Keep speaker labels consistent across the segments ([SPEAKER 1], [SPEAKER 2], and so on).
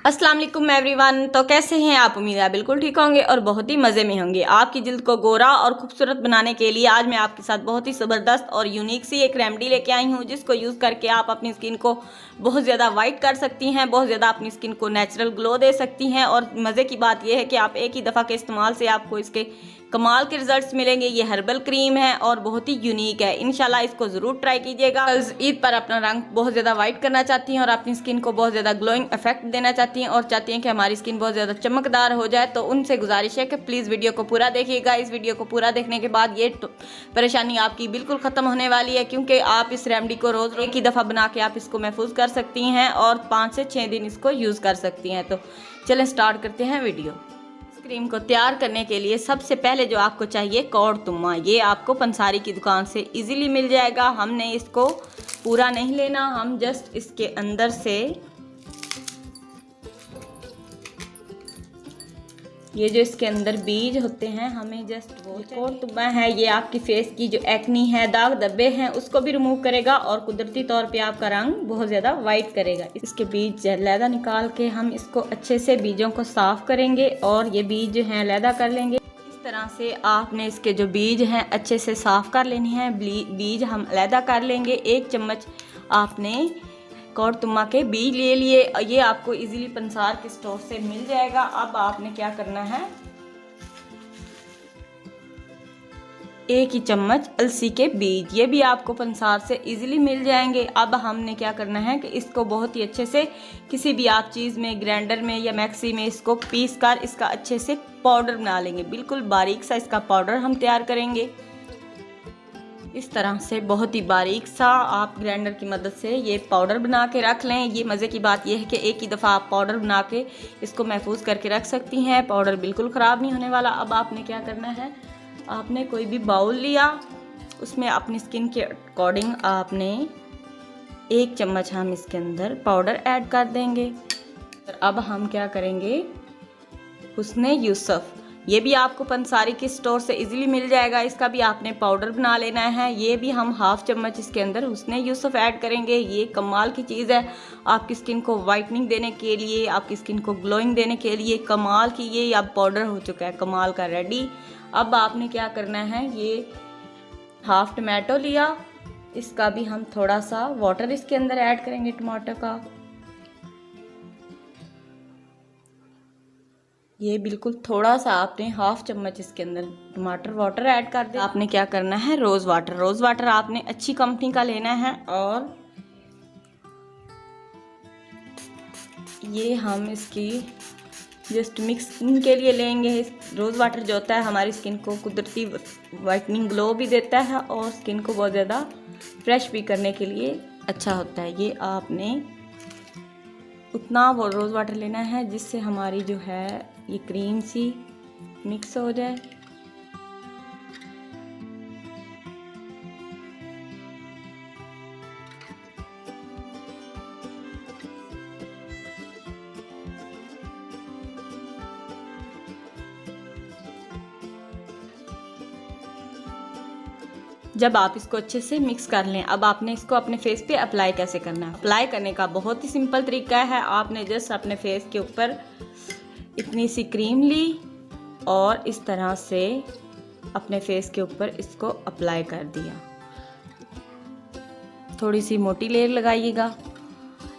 [SPEAKER 1] अस्सलाम वालेकुम एवरीवन। तो कैसे हैं आप? उम्मीद है बिल्कुल ठीक होंगे और बहुत ही मज़े में होंगे। आपकी जिल्द को गोरा और खूबसूरत बनाने के लिए आज मैं आपके साथ बहुत ही ज़बरदस्त और यूनिक सी एक रेमेडी लेके आई हूँ, जिसको यूज़ करके आप अपनी स्किन को बहुत ज़्यादा वाइट कर सकती हैं, बहुत ज़्यादा अपनी स्किन को नेचुरल ग्लो दे सकती हैं। और मज़े की बात यह है कि आप एक ही दफ़ा के इस्तेमाल से आपको इसके कमाल के रिजल्ट्स मिलेंगे। ये हर्बल क्रीम है और बहुत ही यूनिक है। इंशाल्लाह इसको ज़रूर ट्राई कीजिएगा। ईद पर अपना रंग बहुत ज़्यादा वाइट करना चाहती हैं और अपनी स्किन को बहुत ज़्यादा ग्लोइंग इफेक्ट देना चाहती हैं और चाहती हैं कि हमारी स्किन बहुत ज़्यादा चमकदार हो जाए, तो उनसे गुजारिश है कि प्लीज़ वीडियो को पूरा देखिएगा। इस वीडियो को पूरा देखने के बाद ये परेशानी आपकी बिल्कुल ख़त्म होने वाली है, क्योंकि आप इस रेमेडी को रोज़ एक ही दफ़ा बना के आप इसको महफूज कर सकती हैं और 5 से 6 दिन इसको यूज़ कर सकती हैं। तो चलें स्टार्ट करते हैं वीडियो। क्रीम को तैयार करने के लिए सबसे पहले जो आपको चाहिए कौड़तुम्मा। ये आपको पंसारी की दुकान से इजीली मिल जाएगा। हमने इसको पूरा नहीं लेना, हम जस्ट इसके अंदर से ये जो इसके अंदर बीज होते हैं हमें जस्ट वो कौड़तुम्मा है। ये आपकी फेस की जो एक्नी है, दाग धब्बे हैं, उसको भी रिमूव करेगा और कुदरती तौर पे आपका रंग बहुत ज़्यादा वाइट करेगा। इसके बीज लैदा निकाल के हम इसको अच्छे से बीजों को साफ़ करेंगे और ये बीज जो हैं लैदा कर लेंगे। इस तरह से आपने इसके जो बीज हैं अच्छे से साफ़ कर लेने हैं। बीज हम लैदा कर लेंगे। 1 चम्मच आपने कौड़तुम्मा के बीज ले लिए। ये आपको इजीली पंसार के स्टोर से मिल जाएगा। अब आपने क्या करना है, 1 ही चम्मच अलसी के बीज, ये भी आपको पंसार से इजीली मिल जाएंगे। अब हमने क्या करना है कि इसको बहुत ही अच्छे से किसी भी आप चीज़ में, ग्राइंडर में या मैक्सी में इसको पीस कर इसका अच्छे से पाउडर बना लेंगे। बिल्कुल बारीक सा इसका पाउडर हम तैयार करेंगे। इस तरह से बहुत ही बारीक सा आप ग्राइंडर की मदद से ये पाउडर बना के रख लें। ये मज़े की बात यह है कि एक ही दफ़ा आप पाउडर बना के इसको महफूज करके रख सकती हैं। पाउडर बिल्कुल ख़राब नहीं होने वाला। अब आपने क्या करना है, आपने कोई भी बाउल लिया, उसमें अपनी स्किन के अकॉर्डिंग आपने 1 चम्मच हम इसके अंदर पाउडर ऐड कर देंगे। अब हम क्या करेंगे, हुस्ने यूसुफ, ये भी आपको पंसारी के स्टोर से इजीली मिल जाएगा। इसका भी आपने पाउडर बना लेना है। ये भी हम 1/2 चम्मच इसके अंदर हुस्ने यूसुफ ऐड करेंगे। ये कमाल की चीज़ है, आपकी स्किन को वाइटनिंग देने के लिए, आपकी स्किन को ग्लोइंग देने के लिए कमाल की ये अब पाउडर हो चुका है, कमाल का रेडी। अब आपने क्या करना है, ये 1/2 टमाटो लिया, इसका भी हम थोड़ा सा वाटर इसके अंदर ऐड करेंगे टमाटर का। ये बिल्कुल थोड़ा सा आपने 1/2 चम्मच इसके अंदर टमाटर वाटर ऐड कर दिया। आपने क्या करना है, रोज़ वाटर आपने अच्छी कंपनी का लेना है और ये हम इसकी जस्ट मिक्सिंग के लिए लेंगे। रोज़ वाटर जो होता है हमारी स्किन को कुदरती वाइटनिंग ग्लो भी देता है और स्किन को बहुत ज़्यादा फ्रेश भी करने के लिए अच्छा होता है। ये आपने उतना वो रोज़ वाटर लेना है जिससे हमारी जो है ये क्रीम सी मिक्स हो जाए। जब आप इसको अच्छे से मिक्स कर लें, अब आपने इसको अपने फेस पे अप्लाई कैसे करना है। अप्लाई करने का बहुत ही सिंपल तरीका है। आपने जस्ट अपने फेस के ऊपर इतनी सी क्रीम ली और इस तरह से अपने फेस के ऊपर इसको अप्लाई कर दिया। थोड़ी सी मोटी लेयर लगाइएगा।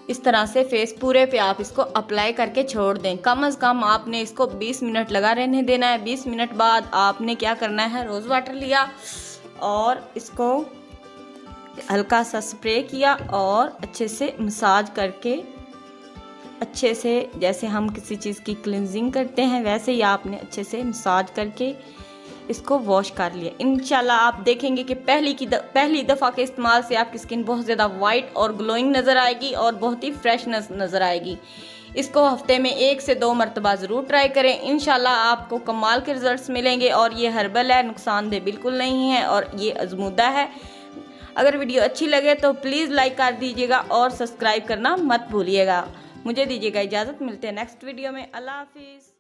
[SPEAKER 1] इस तरह से फेस पूरे पे आप इसको अप्लाई करके छोड़ दें। कम से कम आपने इसको 20 मिनट लगा रहने देना है। 20 मिनट बाद आपने क्या करना है, रोज़ वाटर लिया और इसको हल्का सा स्प्रे किया और अच्छे से मसाज करके, अच्छे से जैसे हम किसी चीज़ की क्लिनजिंग करते हैं वैसे ही आपने अच्छे से मसाज करके इसको वॉश कर लिया। इंशाल्लाह आप देखेंगे कि पहली दफ़ा के इस्तेमाल से आपकी स्किन बहुत ज़्यादा वाइट और ग्लोइंग नज़र आएगी और बहुत ही फ्रेशनेस नज़र आएगी। इसको हफ्ते में 1 से 2 मरतबा ज़रूर ट्राई करें। इंशाल्लाह आपको कमाल के रिजल्ट्स मिलेंगे। और ये हर्बल है, नुकसानदेह बिल्कुल नहीं है और ये आजमूदा है। अगर वीडियो अच्छी लगे तो प्लीज़ लाइक कर दीजिएगा और सब्सक्राइब करना मत भूलिएगा। मुझे दीजिएगा इजाज़त, मिलते हैं नेक्स्ट वीडियो में। अल्लाह हाफिज़।